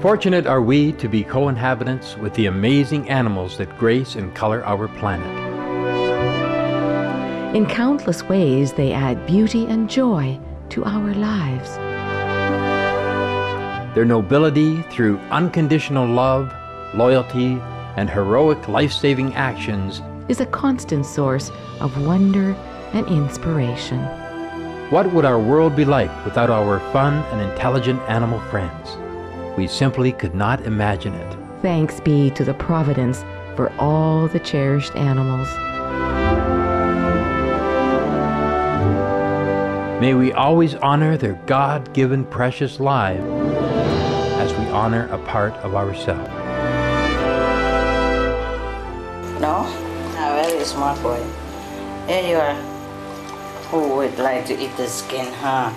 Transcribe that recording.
Fortunate are we to be co-inhabitants with the amazing animals that grace and color our planet. In countless ways, they add beauty and joy to our lives. Their nobility through unconditional love, loyalty, and heroic life-saving actions is a constant source of wonder and inspiration. What would our world be like without our fun and intelligent animal friends? We simply could not imagine it. Thanks be to the Providence for all the cherished animals. May we always honor their God-given precious lives as we honor a part of ourselves. No? A very smart boy. Here you are. Who would like to eat the skin, huh?